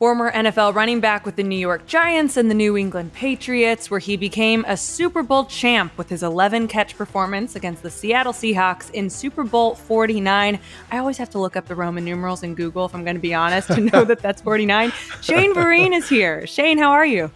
Former NFL running back with the New York Giants and the New England Patriots, where he became a Super Bowl champ with his 11-catch performance against the Seattle Seahawks in Super Bowl 49. I always have to look up the Roman numerals in Google, if I'm going to be honest, to know that that's 49. Shane Vereen is here. Shane, how are you?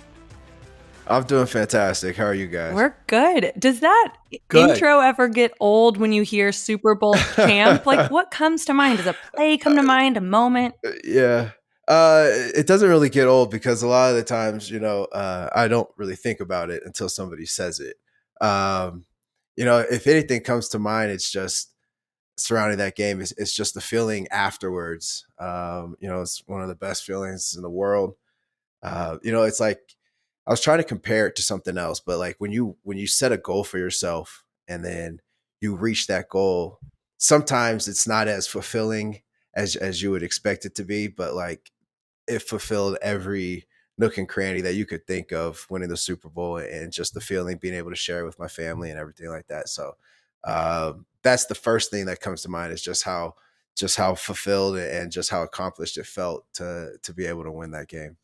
I'm doing fantastic. How are you guys? We're good. Does that intro ever get old when you hear Super Bowl champ? Like, what comes to mind? Does a play come to mind, a moment? Yeah. It doesn't really get old because a lot of the times, I don't really think about it until somebody says it. If anything comes to mind, it's just surrounding that game. It's just the feeling afterwards. It's one of the best feelings in the world. It's like I was trying to compare it to something else, but like when you set a goal for yourself and then you reach that goal, sometimes it's not as fulfilling as you would expect it to be, but like it fulfilled every nook and cranny that you could think of winning the Super Bowl and just the feeling being able to share it with my family and everything like that. So that's the first thing that comes to mind is just how fulfilled and just how accomplished it felt to be able to win that game.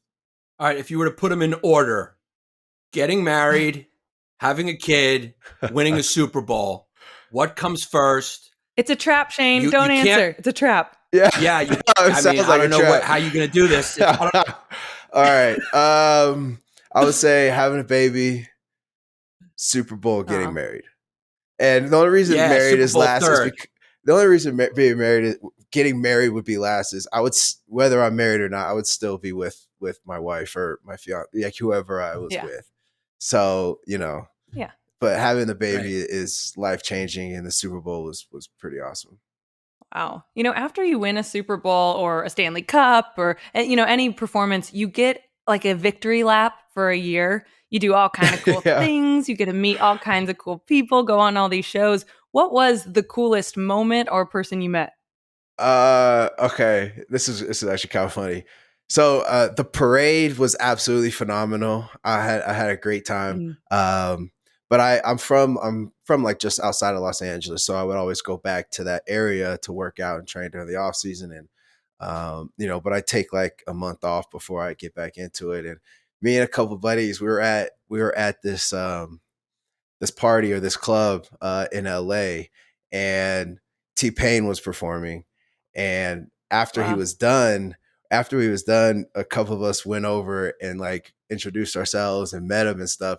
All right, if you were to put them in order, getting married, having a kid, winning a Super Bowl, what comes first? It's a trap, Shane. Don't answer. It's a trap. Yeah. I don't know how you're going to do this. All right. I would say having a baby, Super Bowl, getting married. And the only reason married is last is the only reason being married is getting married would be last is I would, whether I'm married or not, I would still be with my wife or my fiance, like whoever I was with. So, but having the baby is life-changing, and the Super Bowl was pretty awesome. Wow. After you win a Super Bowl or a Stanley Cup or, any performance, you get like a victory lap for a year. You do all kind of cool things. You get to meet all kinds of cool people, go on all these shows. What was the coolest moment or person you met? Okay. This is actually kind of funny. So the parade was absolutely phenomenal. I had a great time. But I'm from like just outside of Los Angeles, so I would always go back to that area to work out and train during the off season, and but I take like a month off before I get back into it. And me and a couple of buddies, we were at this this party or this club in LA, and TPain was performing, and after he was done, a couple of us went over and like introduced ourselves and met him and stuff.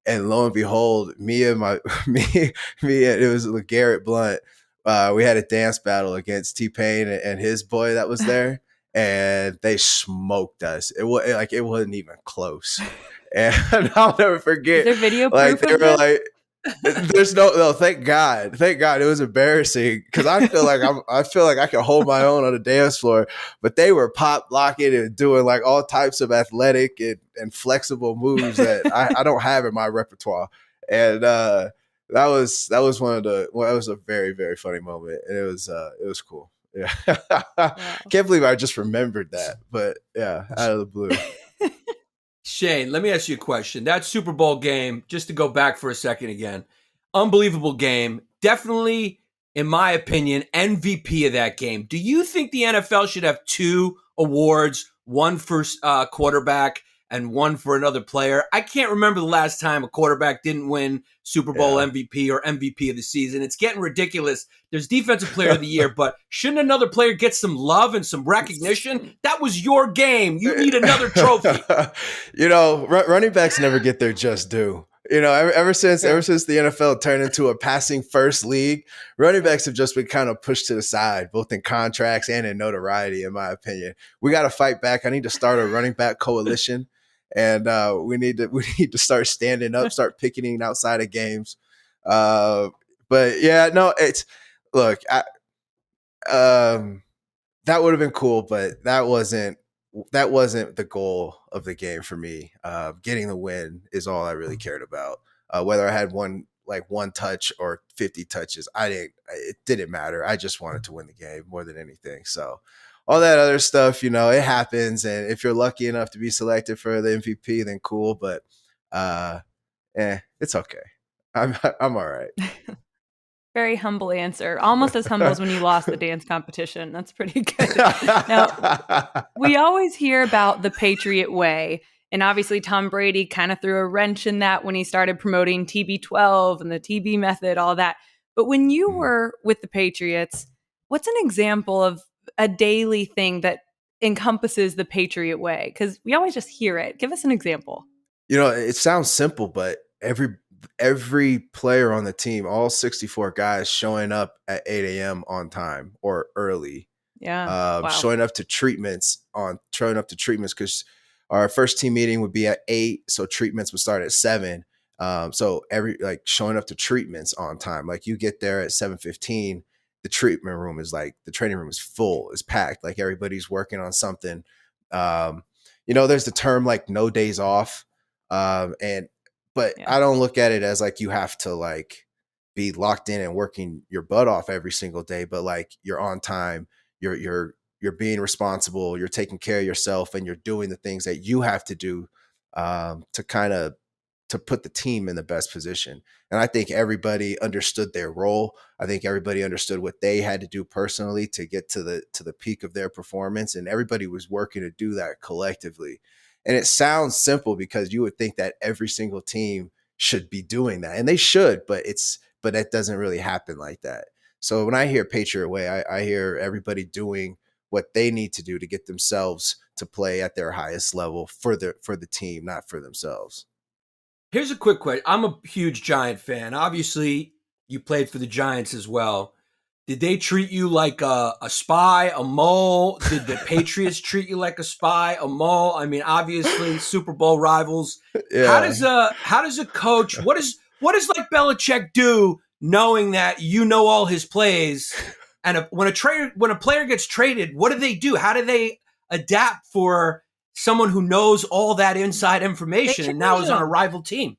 And lo and behold, me and it was Garrett Blunt. We had a dance battle against TPain and his boy that was there, and they smoked us. It wasn't even close. And I'll never forget. Is there video like proof they of were this? like, there's no. Thank God. It was embarrassing because I feel like I can hold my own on the dance floor, but they were pop locking and doing like all types of athletic and flexible moves that I don't have in my repertoire. And that was a very, very funny moment, and it was cool. Yeah, wow. Can't believe I just remembered that, but yeah, out of the blue. Shane, let me ask you a question. That Super Bowl game, just to go back for a second again, unbelievable game. Definitely, in my opinion, MVP of that game. Do you think the NFL should have two awards, one for quarterback and one for another player? I can't remember the last time a quarterback didn't win Super Bowl MVP or MVP of the season. It's getting ridiculous. There's Defensive Player of the Year, but shouldn't another player get some love and some recognition? That was your game. You need another trophy. Running backs never get their just due. Ever since the NFL turned into a passing first league, running backs have just been kind of pushed to the side, both in contracts and in notoriety, in my opinion. We got to fight back. I need to start a running back coalition. And we need to start standing up, start picketing outside of games. But yeah, no, that would have been cool, but that wasn't the goal of the game for me. Getting the win is all I really cared about. Whether I had one touch or 50 touches, it didn't matter. I just wanted to win the game more than anything. So all that other stuff, it happens. And if you're lucky enough to be selected for the MVP, then cool. But it's okay. I'm all right. very humble answer. Almost as humble as when you lost the dance competition. That's pretty good. Now, we always hear about the Patriot Way. And obviously, Tom Brady kind of threw a wrench in that when he started promoting TB12 and the TB method, all that. But when you were with the Patriots, what's an example of a daily thing that encompasses the Patriot Way? Because we always just hear it. Give us an example. It sounds simple, but every player on the team, all 64 guys showing up at 8 a.m. on time or early. Yeah. Wow. Showing up to treatments because our first team meeting would be at 8. So treatments would start at 7. So showing up to treatments on time, like you get there at 7:15, the training room is full, is packed. Like everybody's working on something. There's the term like no days off. But I don't look at it as like you have to like be locked in and working your butt off every single day, but like you're on time, you're being responsible, you're taking care of yourself, and you're doing the things that you have to do to put the team in the best position. And I think everybody understood their role. I think everybody understood what they had to do personally to get to the peak of their performance, and everybody was working to do that collectively. And it sounds simple because you would think that every single team should be doing that, and they should, but that doesn't really happen like that. So when I hear Patriot Way, I hear everybody doing what they need to do to get themselves to play at their highest level for the team, not for themselves. Here's a quick question. I'm a huge Giant fan. Obviously, you played for the Giants as well. Did they treat you like a spy, a mole? Did the Patriots treat you like a spy, a mole? I mean, obviously, Super Bowl rivals. Yeah. How does a coach? What does like Belichick do, knowing that you know all his plays? And when a player gets traded, what do? How do they adapt for someone who knows all that inside information and now is on a rival team?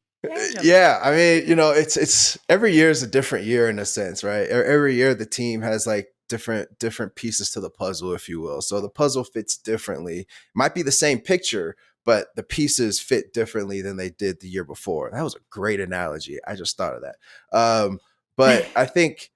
Yeah, I mean, it's every year is a different year in a sense, right? Every year the team has like different pieces to the puzzle, if you will. So the puzzle fits differently. It might be the same picture, but the pieces fit differently than they did the year before. That was a great analogy. I just thought of that. But I think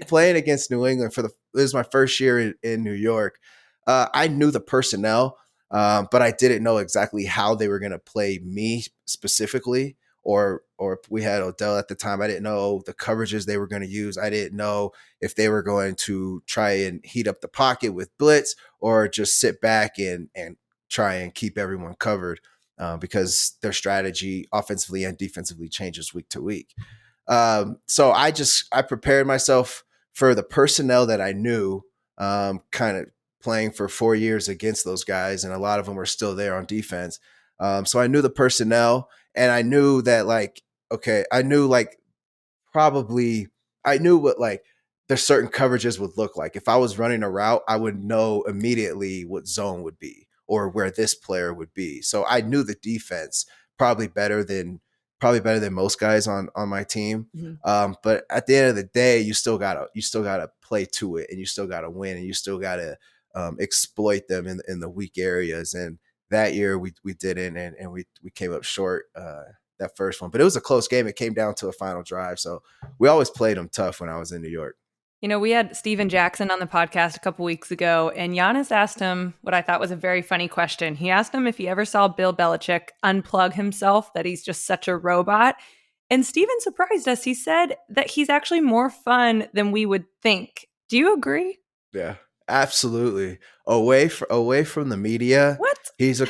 playing against New England this is my first year in New York. I knew the personnel. But I didn't know exactly how they were going to play me specifically, or if we had Odell at the time. I didn't know the coverages they were going to use. I didn't know if they were going to try and heat up the pocket with blitz or just sit back and try and keep everyone covered because their strategy offensively and defensively changes week to week. So I prepared myself for the personnel that I knew, kind of playing for 4 years against those guys, and a lot of them are still there on defense. So I knew the personnel, and I knew that I knew what like the certain coverages would look like. If I was running a route, I would know immediately what zone would be or where this player would be. So I knew the defense probably better than most guys on my team. Mm-hmm. But at the end of the day, you still gotta play to it, and you still gotta win, and you still gotta exploit them in the weak areas. And that year we didn't, and we came up short that first one. But it was a close game. It came down to a final drive. So we always played them tough when I was in New York. We had Steven Jackson on the podcast a couple weeks ago, and Yannis asked him what I thought was a very funny question. He asked him if he ever saw Bill Belichick unplug himself, that he's just such a robot. And Steven surprised us. He said that he's actually more fun than we would think. Do you agree? Yeah. Absolutely. Away from the media. What? He's a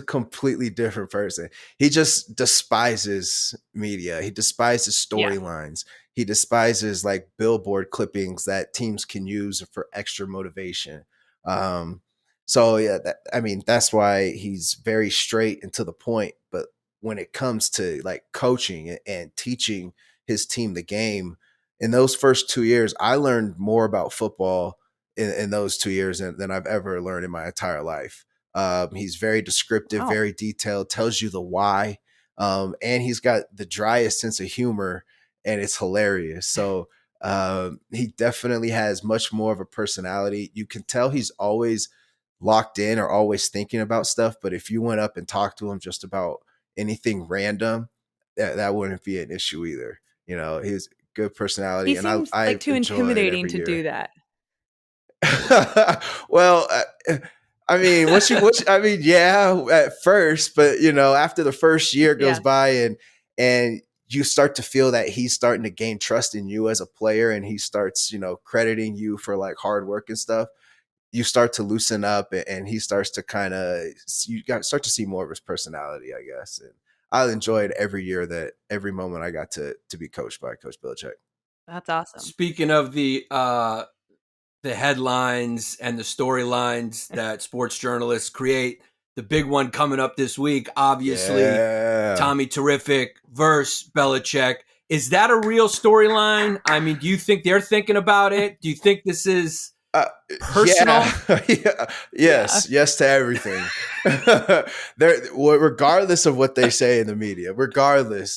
completely different person. He just despises media. He despises storylines. Yeah. He despises like billboard clippings that teams can use for extra motivation. So yeah, that's why he's very straight and to the point. But when it comes to like coaching and teaching his team the game, in those first 2 years, I learned more about football in those 2 years than I've ever learned in my entire life. He's very descriptive, wow, very detailed, tells you the why. And he's got the driest sense of humor, and it's hilarious. So he definitely has much more of a personality. You can tell he's always locked in or always thinking about stuff. But if you went up and talked to him just about anything random, that wouldn't be an issue either. He's good personality, He and seems I like too enjoy it intimidating every to year. do that. Well, I mean, I mean, yeah, at first, but after the first year goes Yeah. by and you start to feel that he's starting to gain trust in you as a player, and he starts, crediting you for like hard work and stuff. You start to loosen up, and he starts to start to see more of his personality, I guess. And I enjoyed every moment I got to be coached by Coach Belichick. That's awesome. Speaking of the headlines and the storylines that sports journalists create, the big one coming up this week, obviously, Tommy Terrific versus Belichick. Is that a real storyline? I mean, do you think they're thinking about it? Do you think this is personal? Yes to everything. Regardless of what they say in the media,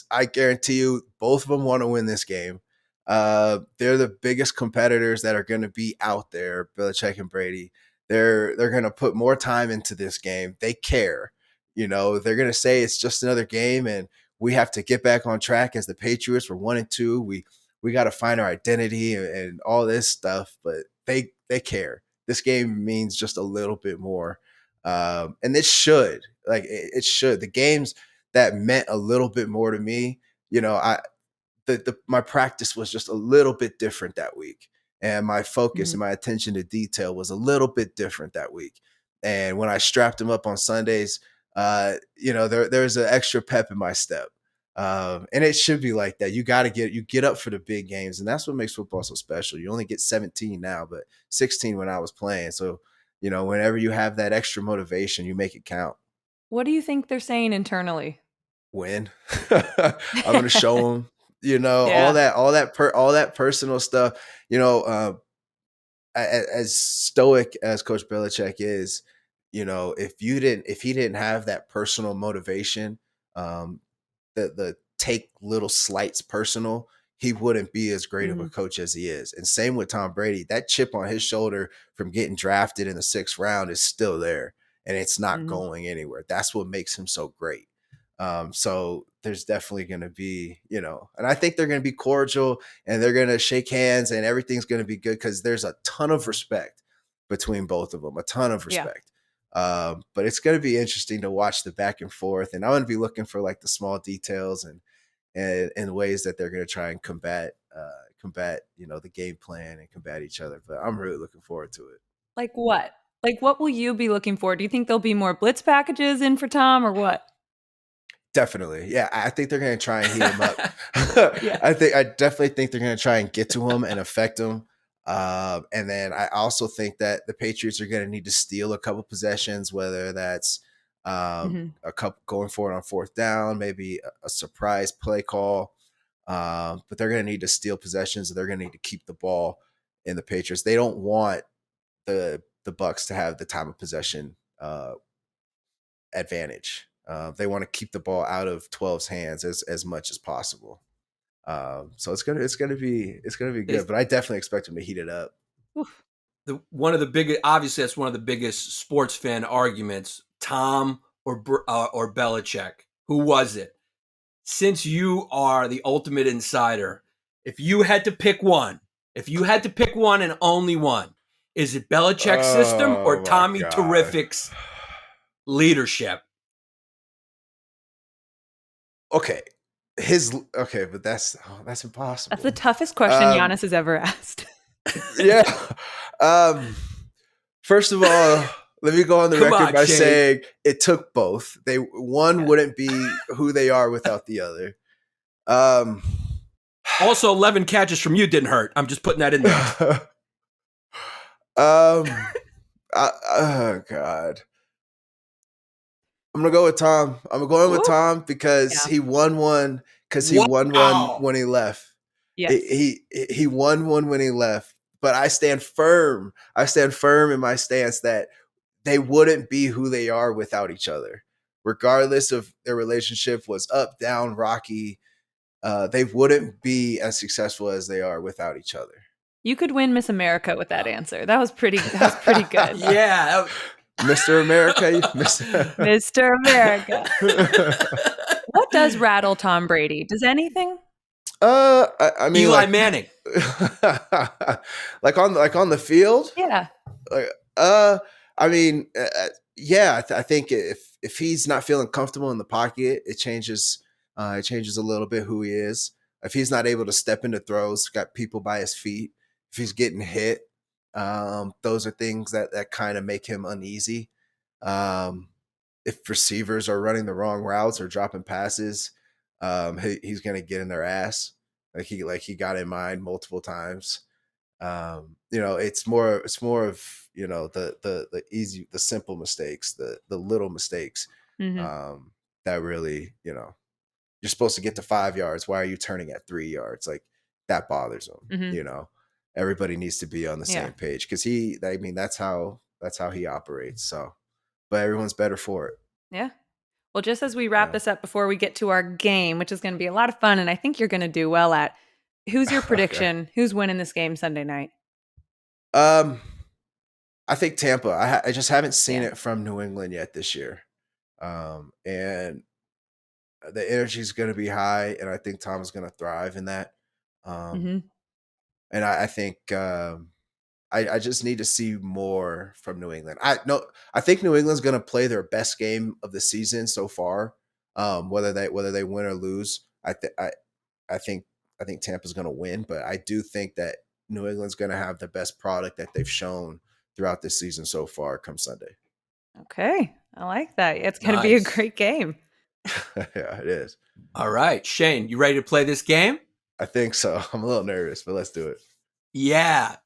I guarantee you both of them want to win this game. They're the biggest competitors that are going to be out there, Belichick and Brady. They're going to put more time into this game. They care. They're going to say it's just another game, and we have to get back on track as the Patriots. We're 1-2. We got to find our identity and all this stuff, but they care. This game means just a little bit more. And it should. It should. The games that meant a little bit more to me, my practice was just a little bit different that week. And my focus and my attention to detail was a little bit different that week. And when I strapped him up on Sundays, there's an extra pep in my step. And it should be like that. You get up for the big games. And that's what makes football so special. You only get 17 now, but 16 when I was playing. So, whenever you have that extra motivation, you make it count. What do you think they're saying internally? Win. I'm going to show them, all that personal stuff, as stoic as Coach Belichick is, if he didn't have that personal motivation, the take little slights personal, he wouldn't be as great of a coach as he is. And same with Tom Brady. That chip on his shoulder from getting drafted in the 6th round is still there, and it's not going anywhere. That's what makes him so great. So there's definitely going to be, and I think they're going to be cordial, and they're going to shake hands, and everything's going to be good because there's a ton of respect between both of them, a ton of respect. Yeah. But it's going to be interesting to watch the back and forth, and I'm going to be looking for like the small details and ways that they're going to try and combat, the game plan and combat each other. But I'm really looking forward to it. Like what? Like what will you be looking for? Do you think there'll be more blitz packages in for Tom or what? Definitely. Yeah. I think they're going to try and heat him up. I definitely think they're going to try and get to him and affect him. And then I also think that the Patriots are going to need to steal a couple possessions, whether that's a couple going for it on 4th down, maybe a surprise play call. But they're going to need to steal possessions, and they're going to need to keep the ball in the Patriots. They don't want the Bucs to have the time of possession advantage. They want to keep the ball out of 12's hands as much as possible. So it's gonna be good. But I definitely expect them to heat it up. Obviously that's one of the biggest sports fan arguments: Tom or Belichick. Who was it? Since you are the ultimate insider, if you had to pick one and only one, is it Belichick's system or Tommy Terrific's leadership? Okay. But that's impossible. That's the toughest question Yannis has ever asked. Yeah. First of all, let me go on the record by saying it took both. One wouldn't be who they are without the other. Also, 11 catches from you didn't hurt. I'm just putting that in there. Oh God. I'm gonna go with Tom. I'm going with Tom because he won one. Because he won one when he left. Yes. He won one when he left. But I stand firm. I stand firm in my stance that they wouldn't be who they are without each other, regardless of their relationship was up, down, rocky. They wouldn't be as successful as they are without each other. You could win Miss America with that answer. That was pretty good. Yeah. Mr. America. Mr. America. What does rattle Tom Brady? Does anything? I mean, Eli Manning. like on the field. Yeah. I mean, yeah. I think if he's not feeling comfortable in the pocket, it changes. It changes a little bit who he is. If he's not able to step into throws, got people by his feet. If he's getting hit, those are things that kind of make him uneasy. If receivers are running the wrong routes or dropping passes, he's going to get in their ass like he got in mine multiple times. It's more of the easy, the simple mistakes, the little mistakes that really, you're supposed to get to 5 yards. Why are you turning at 3 yards? Like that bothers him. Everybody needs to be on the same page because that's how he operates. So, but everyone's better for it. Yeah. Well, just as we wrap this up before we get to our game, which is going to be a lot of fun, and I think you're going to do well at, who's your prediction? Okay. Who's winning this game Sunday night? I think Tampa. I just haven't seen it from New England yet this year. And the energy is going to be high, and I think Tom is going to thrive in that. And I think I just need to see more from New England. I think New England's going to play their best game of the season so far. Whether they win or lose, I think Tampa's going to win, but I do think that New England's going to have the best product that they've shown throughout this season so far come Sunday. Okay. I like that. It's going to be a great game. Yeah, it is. All right. Shane, you ready to play this game? I think so. I'm a little nervous, but let's do it. Yeah.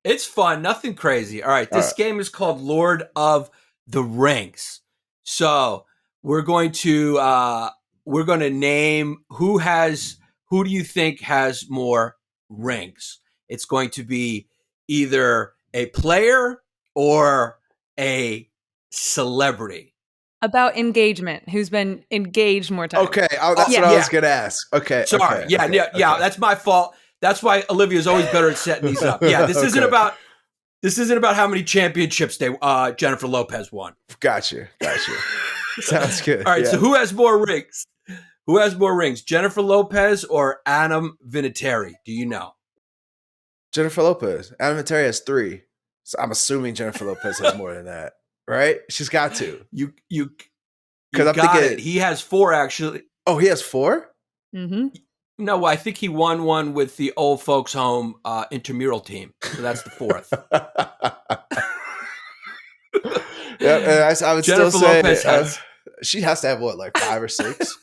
It's fun. Nothing crazy. All right. This game is called Lord of the Rings. So we're going to name who do you think has more rings? It's going to be either a player or a celebrity. About engagement. Who's been engaged more times? Okay. That's what I was going to ask. Okay. Sorry. Okay, yeah. That's my fault. That's why Olivia is always better at setting these up. Yeah. This isn't about how many championships Jennifer Lopez won. Gotcha. Sounds good. All right. So who has more rings? Who has more rings? Jennifer Lopez or Adam Vinatieri? Do you know? Jennifer Lopez. Adam Vinatieri has 3. So I'm assuming Jennifer Lopez has more than that. Right? She's got to. You got it. He has 4 actually. Oh, he has 4? Mm-hmm. No, I think he won one with the old folks home intramural team. So that's the 4th. Yeah, I would Jennifer still say Lopez has, she has to have what, like 5 or 6?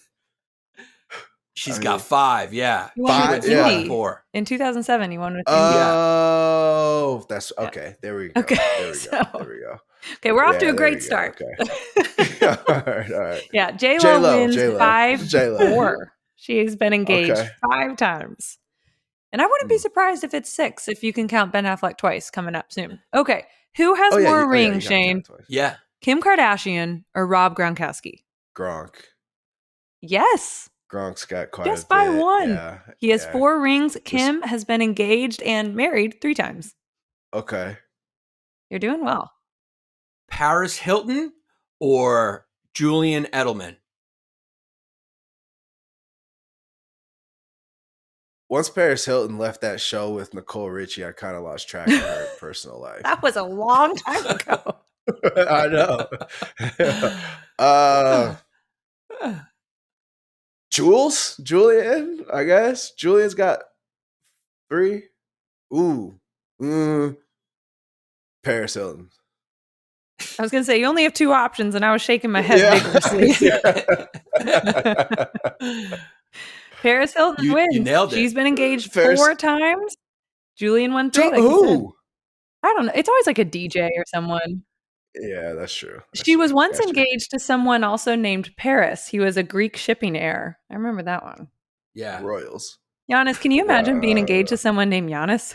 She's got 5, yeah. 5, yeah. 4. In 2007, he won with India. Oh, that's okay. Yeah. There we go. Okay, there we go. Okay, we're off to a great start. Okay. all right. Yeah, J-Lo wins 5-4. She's been engaged 5 times. And I wouldn't be surprised if it's 6, if you can count Ben Affleck twice coming up soon. Okay, who has more rings, Shane? Yeah. Kim Kardashian or Rob Gronkowski? Gronk. Yes. Gronk's got quite just a by bit. 1. Yeah, he has 4 rings. Kim has been engaged and married 3 times. Okay. You're doing well. Paris Hilton or Julian Edelman? Once Paris Hilton left that show with Nicole Richie, I kind of lost track of her personal life. That was a long time ago. I know. Julian, I guess. Julian's got 3. Paris Hilton. I was going to say, you only have 2 options, and I was shaking my head vigorously. Paris Hilton wins. You nailed it. She's been engaged 4 times. Julian won 3. Like who? I don't know. It's always like a DJ or someone. Yeah, that's true. She was once engaged to someone also named Paris. He was a Greek shipping heir. I remember that one. Yeah. Royals. Yannis, can you imagine being engaged to someone named Yannis?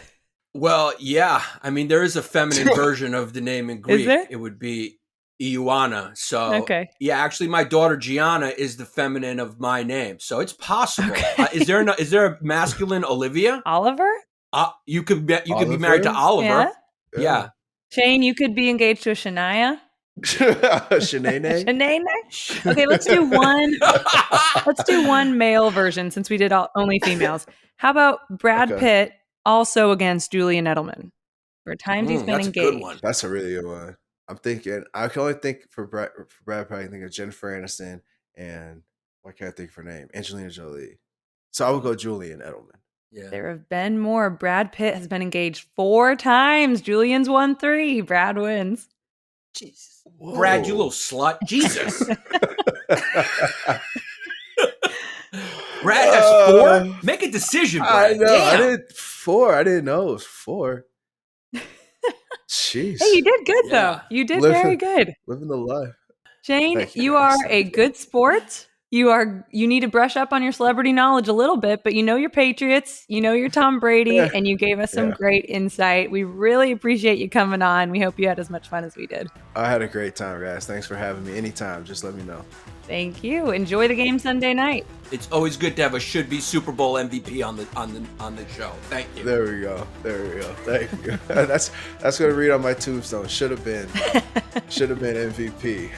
Well, yeah. I mean, there is a feminine version of the name in Greek. Is there? It would be Ioana. So, okay. Yeah, actually, my daughter Gianna is the feminine of my name. So it's possible. Okay. Is there a masculine Olivia? Oliver? You could be married to Oliver. Yeah. Shane, you could be engaged to a Shania. Shanae? Shanae? Okay, let's do one. Let's do one male version since we did only females. How about Brad Pitt also against Julian Edelman? For times he's been that's engaged. a good one. That's a really good one. I'm thinking, I can only think for Brad Pitt, I think of Jennifer Aniston and why can't I think of her name? Angelina Jolie. So I would go Julian Edelman. Yeah. There have been more. Brad Pitt has been engaged 4 times. Julian's won 3. Brad wins. Jesus. Whoa. Brad, you little slut. Jesus. Brad has 4? Make a decision, Brad. I know. Damn. I did 4. I didn't know it was 4. Jeez. Hey, you did good, though. You did very good. Living the life. Shane, you are a good sport. You need to brush up on your celebrity knowledge a little bit, but you know your Patriots, you know your Tom Brady, and you gave us some great insight. We really appreciate you coming on. We hope you had as much fun as we did. I had a great time, guys. Thanks for having me. Anytime, just let me know. Thank you. Enjoy the game Sunday night. It's always good to have a should-be Super Bowl MVP on the show. Thank you. There we go. Thank you. That's gonna read on my tombstone. Should have been MVP.